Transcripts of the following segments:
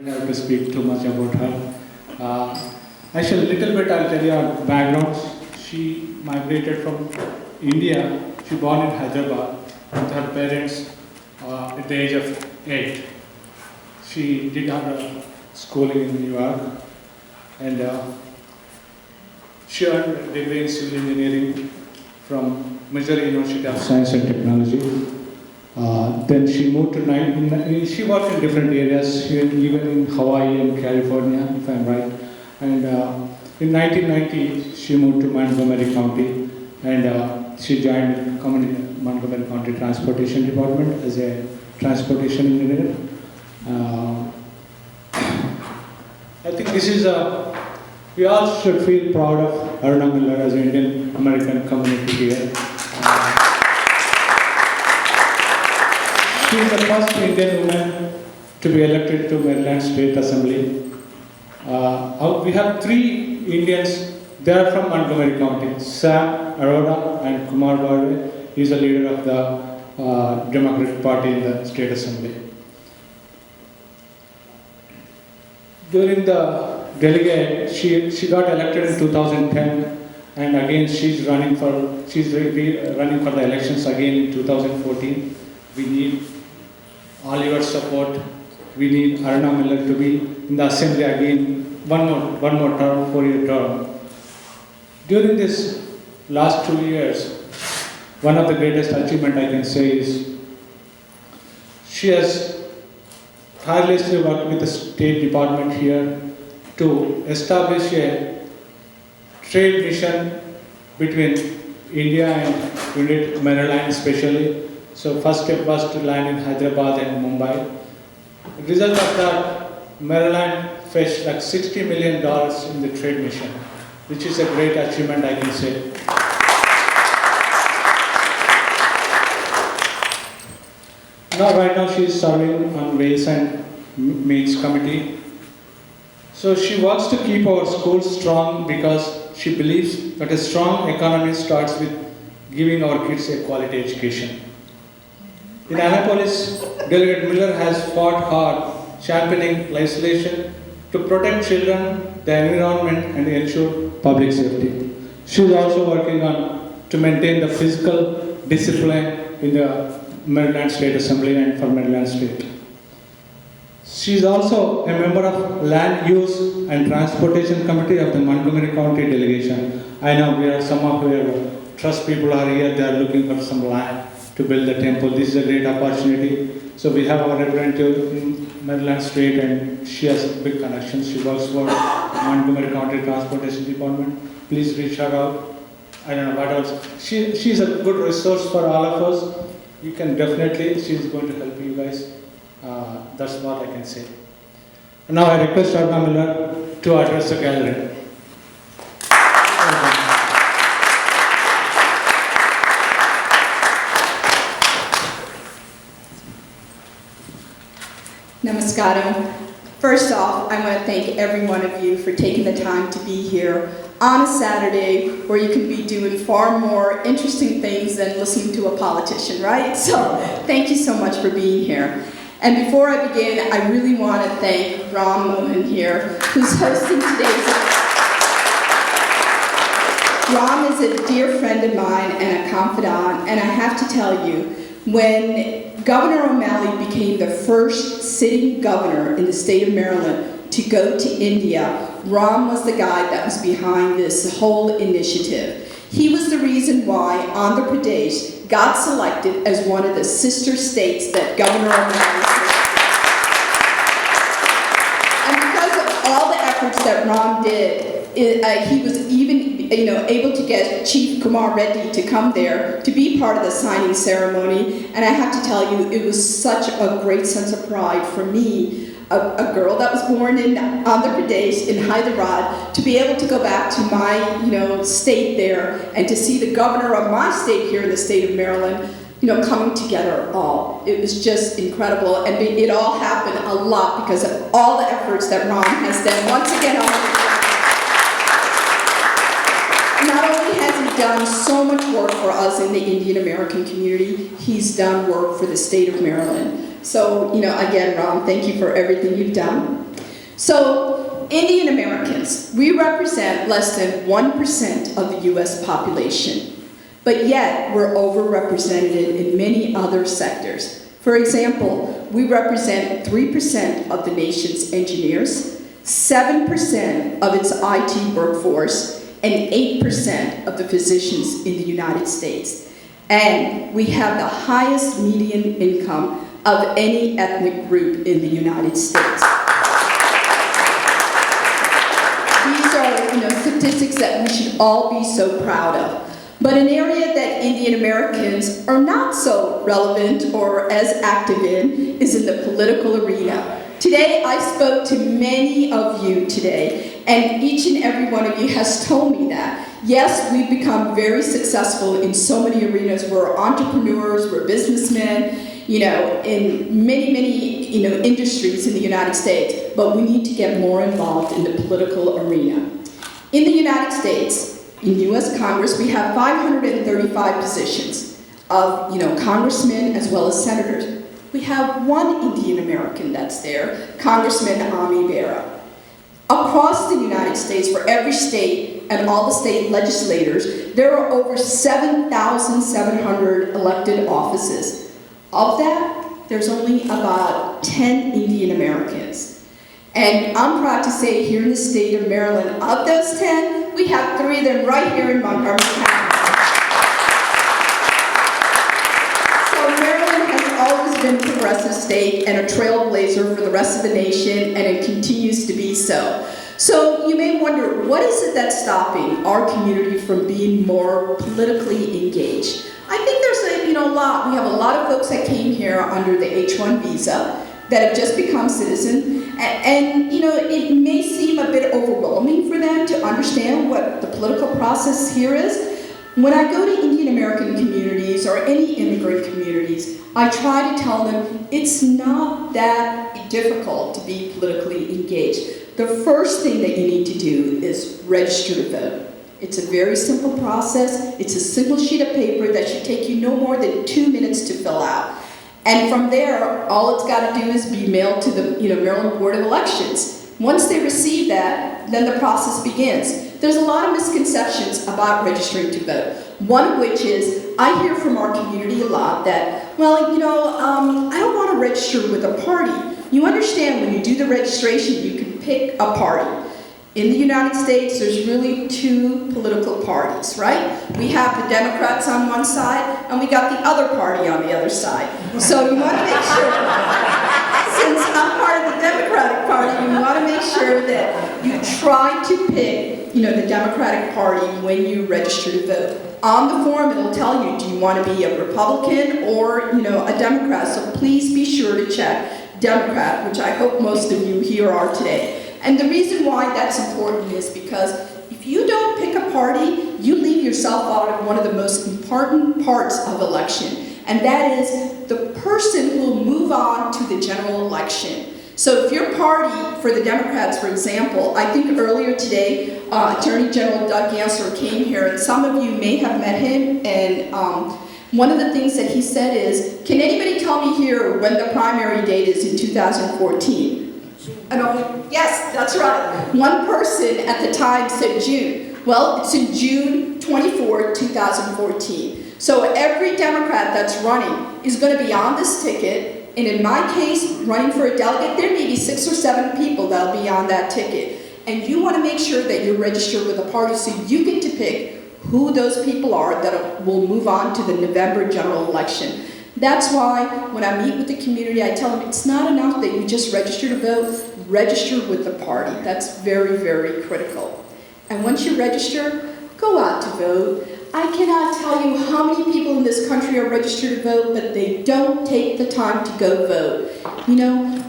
don't have to speak too much about her. Actually, a little bit I'll tell you her background. She migrated from India. She born in Hyderabad with her parents at the age of 8. She did her schooling in New York and she earned a degree in civil engineering from Missouri University of Science and Technology. Then she moved to she worked in different areas, even in Hawaii and California, if I'm right. And in 1990, she moved to Montgomery County, and she joined Montgomery County Transportation Department as a transportation engineer. I think this is we all should feel proud of Aruna Miller as an Indian American community here. She is the first Indian woman to be elected to Maryland State Assembly. We have 3 Indians. They are from Montgomery County. Sam, Aruna, and Kumar Barve. He is a leader of the Democratic Party in the State Assembly. During the Delegate, she got elected in 2010, and again she's running for the elections again in 2014. We need all your support. We need Aruna Miller to be in the assembly again, one more term, 4-year term. During this last 2 years, one of the greatest achievements I can say is she has tirelessly worked with the State Department here to establish a trade mission between India and Maryland especially. So first step was to land in Hyderabad and Mumbai. The result of that, Maryland fetched like $60 million in the trade mission, which is a great achievement, I can say. Right now she is serving on Ways and Means Committee. So she wants to keep our schools strong because she believes that a strong economy starts with giving our kids a quality education. In Annapolis, Delegate Miller has fought hard championing legislation to protect children, the environment, and ensure public safety. She is also working to maintain the physical discipline in the Maryland State Assembly and for Maryland State. She is also a member of Land Use and Transportation Committee of the Montgomery County Delegation. I know some of your trust people are here, they are looking for some land to build the temple. This is a great opportunity. So we have our representative in Maryland State and she has big connections. She works for Montgomery County Transportation Department. Please reach her out. I don't know what else. She's a good resource for all of us. You can definitely, she's going to help you guys. That's what I can say. And now I request Aruna Miller to address the gallery. Namaskaram. First off, I want to thank every one of you for taking the time to be here on a Saturday where you can be doing far more interesting things than listening to a politician, right? So thank you so much for being here. And before I begin, I really want to thank Ram Mohan here, who's hosting today's event. Ram is a dear friend of mine and a confidant, and I have to tell you, when Governor O'Malley became the first sitting governor in the state of Maryland to go to India, Ram was the guy that was behind this whole initiative. He was the reason why Andhra Pradesh got selected as one of the sister states that Governor O'Malley and because of all the efforts that Ram did, he was even able to get Chief Kumar Reddy to come there to be part of the signing ceremony. And I have to tell you, it was such a great sense of pride for me, a girl that was born in Andhra Pradesh, in Hyderabad, to be able to go back to my state there and to see the governor of my state here in the state of Maryland coming together all. It was just incredible, and it all happened a lot because of all the efforts that Ram has done. Once again, not only has he done so much work for us in the Indian American community, he's done work for the state of Maryland. So, again, Ron, thank you for everything you've done. So, Indian Americans, we represent less than 1% of the U.S. population, but yet we're overrepresented in many other sectors. For example, we represent 3% of the nation's engineers, 7% of its IT workforce, and 8% of the physicians in the United States. And we have the highest median income of any ethnic group in the United States. These are, statistics that we should all be so proud of. But an area that Indian Americans are not so relevant or as active in is in the political arena. Today, I spoke to many of you today, and each and every one of you has told me that. Yes, we've become very successful in so many arenas. We're entrepreneurs, we're businessmen, in many, industries in the United States, but we need to get more involved in the political arena. In the United States, in U.S. Congress, we have 535 positions of, congressmen as well as senators. We have one Indian American that's there, Congressman Ami Bera. Across the United States, for every state and all the state legislators, there are over 7,700 elected offices. Of that, there's only about 10 Indian Americans. And I'm proud to say here in the state of Maryland, of those 10, we have 3 of them right here in Montgomery County. Been a progressive state and a trailblazer for the rest of the nation, and it continues to be so. So you may wonder, what is it that's stopping our community from being more politically engaged? I think there's a lot. We have a lot of folks that came here under the H-1 visa that have just become citizens, and it may seem a bit overwhelming for them to understand what the political process here is. When I go to Indian American communities or any immigrant communities, I try to tell them it's not that difficult to be politically engaged. The first thing that you need to do is register to vote. It's a very simple process. It's a single sheet of paper that should take you no more than 2 minutes to fill out. And from there, all it's got to do is be mailed to the Maryland Board of Elections. Once they receive that, then the process begins. There's a lot of misconceptions about registering to vote. One of which is, I hear from our community a lot that, I don't want to register with a party. You understand when you do the registration, you can pick a party. In the United States, there's really 2 political parties, right? We have the Democrats on one side, and we got the other party on the other side. So you want to make sure, since I'm part of the Democratic Party, you want to make sure that you try to pick, the Democratic Party when you register to vote. On the form, it'll tell you, do you want to be a Republican or, a Democrat? So please be sure to check Democrat, which I hope most of you here are today. And the reason why that's important is because if you don't pick a party, you leave yourself out of one of the most important parts of election, and that is the person who will move on to the general election. So if your party, for the Democrats, for example, I think earlier today, Attorney General Doug Gansler came here, and some of you may have met him, and one of the things that he said is, can anybody tell me here when the primary date is in 2014? And yes, that's right. One person at the time said June. Well, it's in June 24, 2014. So every Democrat that's running is going to be on this ticket, and in my case, running for a delegate, there may be 6 or 7 people that'll be on that ticket. And you want to make sure that you're registered with a party so you get to pick who those people are that will move on to the November general election. That's why when I meet with the community, I tell them it's not enough that you just register to vote, register with the party. That's very, very critical. And once you register, go out to vote. I cannot tell you how many people in this country are registered to vote, but they don't take the time to go vote.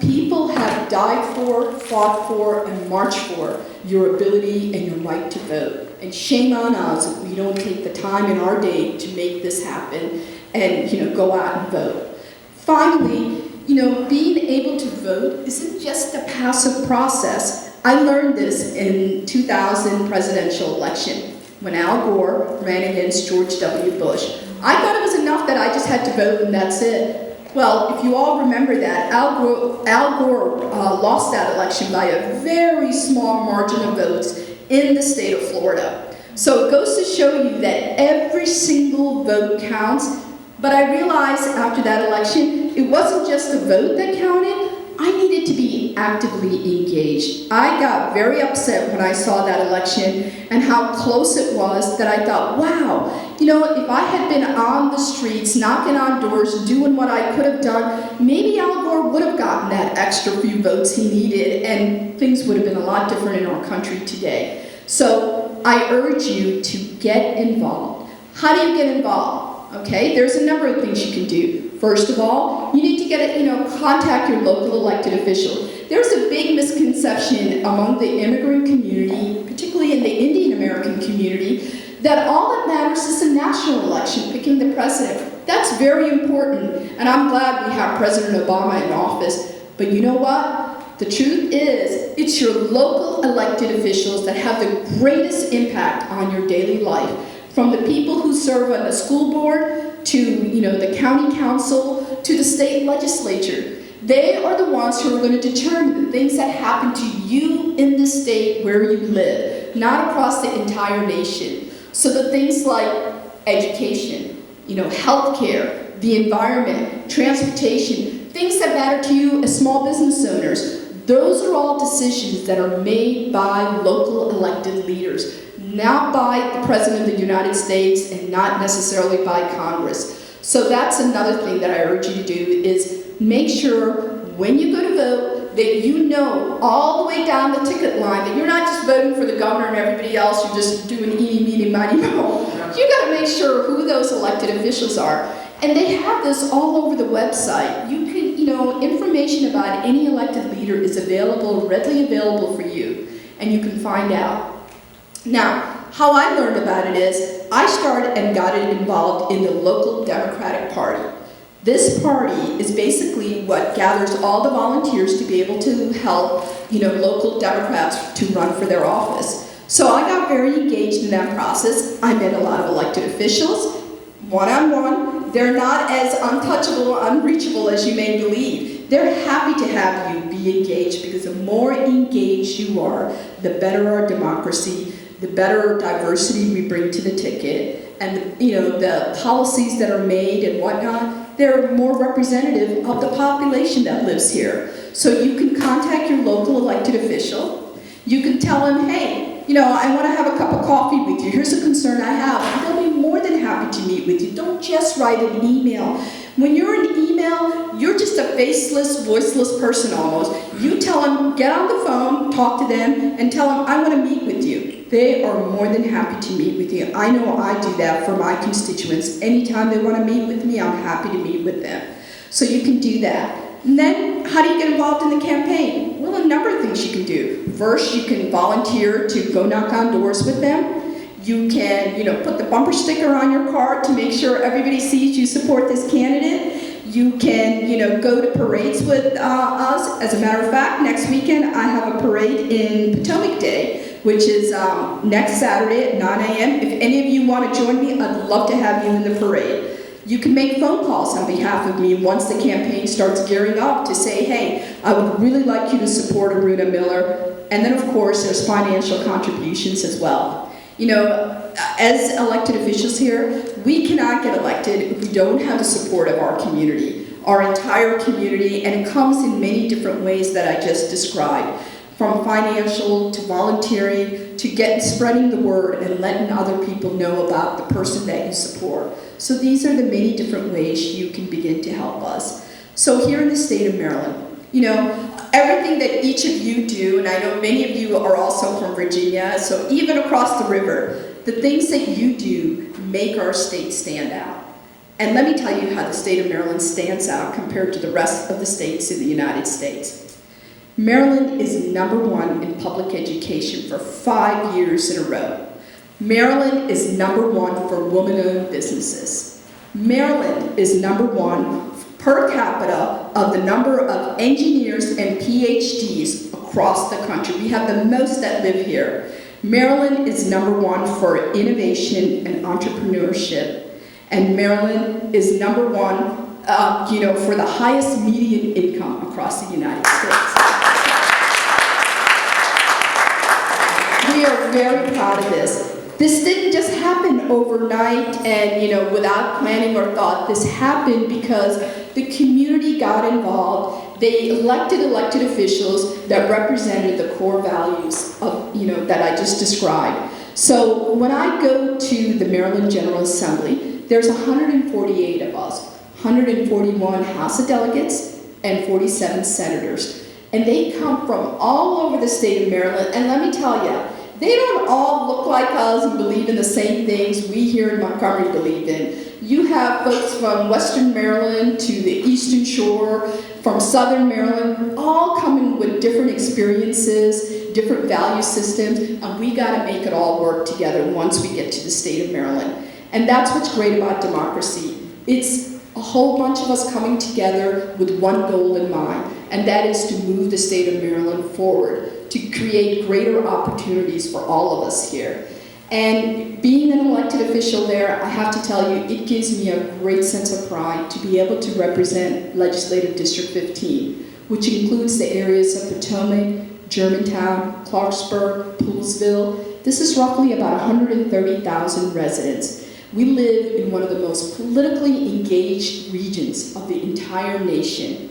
People have died for, fought for, and marched for your ability and your right to vote. And shame on us if we don't take the time in our day to make this happen and go out and vote. Finally, being able to vote isn't just a passive process. I learned this in 2000 presidential election when Al Gore ran against George W. Bush. I thought it was enough that I just had to vote and that's it. Well, if you all remember that, Al Gore lost that election by a very small margin of votes in the state of Florida. So it goes to show you that every single vote counts. But I realized after that election, it wasn't just the vote that counted. I needed to be actively engaged. I got very upset when I saw that election and how close it was, that I thought, wow, you know, if I had been on the streets, knocking on doors, doing what I could have done, maybe Al Gore would have gotten that extra few votes he needed, and things would have been a lot different in our country today. So I urge you to get involved. How do you get involved? Okay, there's a number of things you can do. First of all, you need to contact your local elected official. There's a big misconception among the immigrant community, particularly in the Indian American community, that all that matters is the national election, picking the president. That's very important, and I'm glad we have President Obama in office. But you know what? The truth is, it's your local elected officials that have the greatest impact on your daily life. From the people who serve on the school board, to the county council, to the state legislature. They are the ones who are going to determine the things that happen to you in the state where you live, not across the entire nation. So the things like education, healthcare, the environment, transportation, things that matter to you as small business owners, those are all decisions that are made by local elected leaders, not by the President of the United States and not necessarily by Congress. So that's another thing that I urge you to do, is make sure when you go to vote that you know all the way down the ticket line that you're not just voting for the governor and everybody else, you're just doing eeny, meeny, miny, moe. You got to make sure who those elected officials are. And they have this all over the website. You can, information about any elected leader is available, readily available for you, and you can find out. Now, how I learned about it is, I started and got involved in the local Democratic Party. This party is basically what gathers all the volunteers to be able to help, local Democrats to run for their office. So I got very engaged in that process. I met a lot of elected officials, one-on-one. They're not as untouchable or unreachable as you may believe. They're happy to have you be engaged, because the more engaged you are, the better our democracy, the better diversity we bring to the ticket, and the policies that are made and whatnot, they're more representative of the population that lives here. So you can contact your local elected official. You can tell them, hey, I want to have a cup of coffee with you. Here's a concern I have. They'll be more than happy to meet with you. Don't just write an email. When you're an email, you're just a faceless, voiceless person almost. You tell them, get on the phone, talk to them, and tell them, I want to meet with you. They are more than happy to meet with you. I know I do that for my constituents. Anytime they want to meet with me, I'm happy to meet with them. So you can do that. And then, how do you get involved in the campaign? Well, a number of things you can do. First, you can volunteer to go knock on doors with them. You can, put the bumper sticker on your car to make sure everybody sees you support this candidate. You can, go to parades with us. As a matter of fact, next weekend I have a parade in Potomac Day, which is next Saturday at 9 a.m. If any of you want to join me, I'd love to have you in the parade. You can make phone calls on behalf of me once the campaign starts gearing up to say, hey, I would really like you to support Aruna Miller. And then, of course, there's financial contributions as well. As elected officials here, we cannot get elected if we don't have the support of our community, our entire community, and it comes in many different ways that I just described, from financial to volunteering to spreading the word and letting other people know about the person that you support. So these are the many different ways you can begin to help us. So here in the state of Maryland, everything that each of you do, and I know many of you are also from Virginia, so even across the river, the things that you do make our state stand out. And let me tell you how the state of Maryland stands out compared to the rest of the states in the United States. Maryland is #1 in public education for 5 years in a row. Maryland is #1 for woman-owned businesses. Maryland is #1 per capita of the number of engineers and PhDs across the country. We have the most that live here. Maryland is #1 for innovation and entrepreneurship. And Maryland is #1 for the highest median income across the United States. We are very proud of this. This didn't just happen overnight and, without planning or thought. This happened because the community got involved. They elected officials that represented the core values of, that I just described. So when I go to the Maryland General Assembly, there's 148 of us, 141 House of Delegates and 47 senators. And they come from all over the state of Maryland. And let me tell you, they don't all look like us and believe in the same things we here in Montgomery believe in. You have folks from Western Maryland to the Eastern Shore, from Southern Maryland, all coming with different experiences, different value systems, and we got to make it all work together once we get to the state of Maryland. And that's what's great about democracy. It's a whole bunch of us coming together with one goal in mind, and that is to move the state of Maryland forward, to create greater opportunities for all of us here. And being an elected official there, I have to tell you, it gives me a great sense of pride to be able to represent Legislative District 15, which includes the areas of Potomac, Germantown, Clarksburg, Poolesville. This is roughly about 130,000 residents. We live in one of the most politically engaged regions of the entire nation.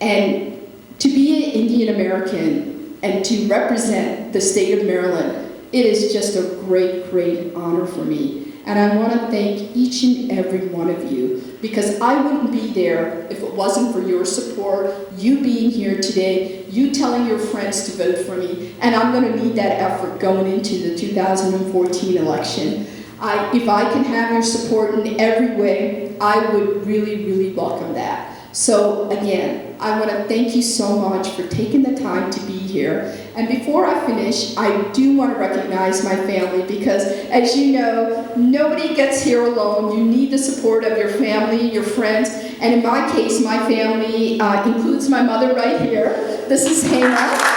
And to be an Indian American and to represent the state of Maryland, it is just a great, great honor for me. And I want to thank each and every one of you, because I wouldn't be there if it wasn't for your support, you being here today, you telling your friends to vote for me, and I'm going to need that effort going into the 2014 election. If I can have your support in every way, I would really, really welcome that. So again, I want to thank you so much for taking the time to be here. And before I finish, I do want to recognize my family, because as you know, nobody gets here alone. You need the support of your family, your friends, and in my case, my family includes my mother right here. This is Hannah.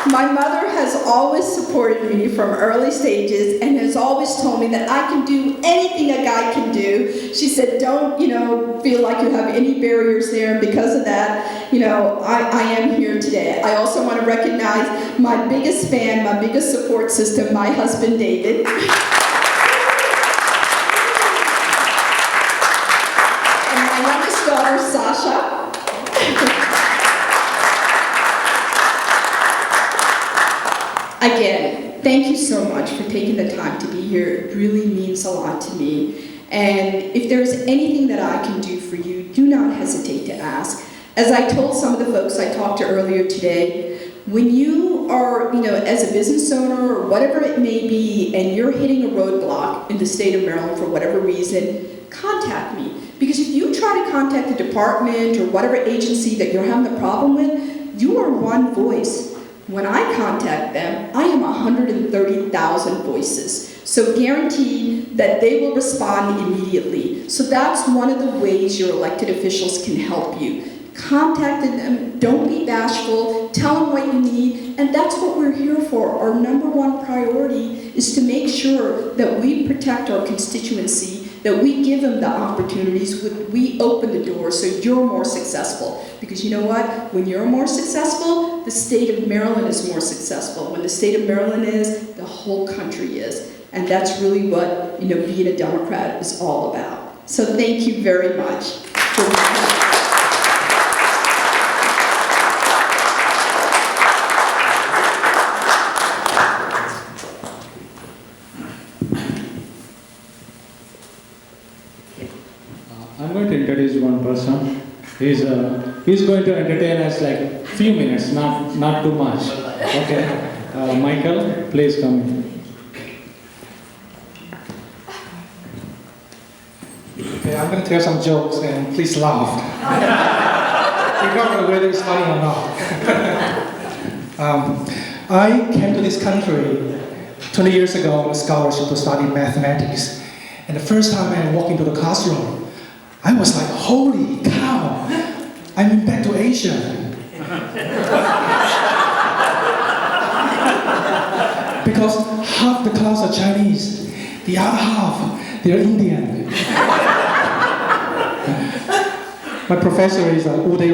My mother has always supported me from early stages and has always told me that I can do anything a guy can do. She said, don't, feel like you have any barriers there, and because of that, I am here today. I also want to recognize my biggest fan, my biggest support system, my husband, David. And my youngest daughter, Sasha. Again, thank you so much for taking the time to be here. It really means a lot to me. And if there's anything that I can do for you, do not hesitate to ask. As I told some of the folks I talked to earlier today, when you are, as a business owner or whatever it may be, and you're hitting a roadblock in the state of Maryland for whatever reason, contact me. Because if you try to contact the department or whatever agency that you're having the problem with, you are one voice. When I contact them, I am 130,000 voices. So guaranteed that they will respond immediately. So that's one of the ways your elected officials can help you. Contact them, don't be bashful, tell them what you need, and that's what we're here for. Our number one priority is to make sure that we protect our constituency, that we give them the opportunities, we open the door so you're more successful. Because you know what? When you're more successful, the state of Maryland is more successful. When the state of Maryland is, the whole country is. And that's really what, being a Democrat is all about. So thank you very much for watching. I'm going to introduce one person. He's going to entertain us like few minutes, not too much. Okay, Michael, please come in. Okay, I'm going to tell some jokes and please laugh. Regardless of whether it's funny or not. I came to this country 20 years ago on a scholarship to study mathematics. And the first time I walked into the classroom, I was like, holy cow, I'm back to Asia. Because half the class are Chinese. The other half, they're Indian. My professor is Uday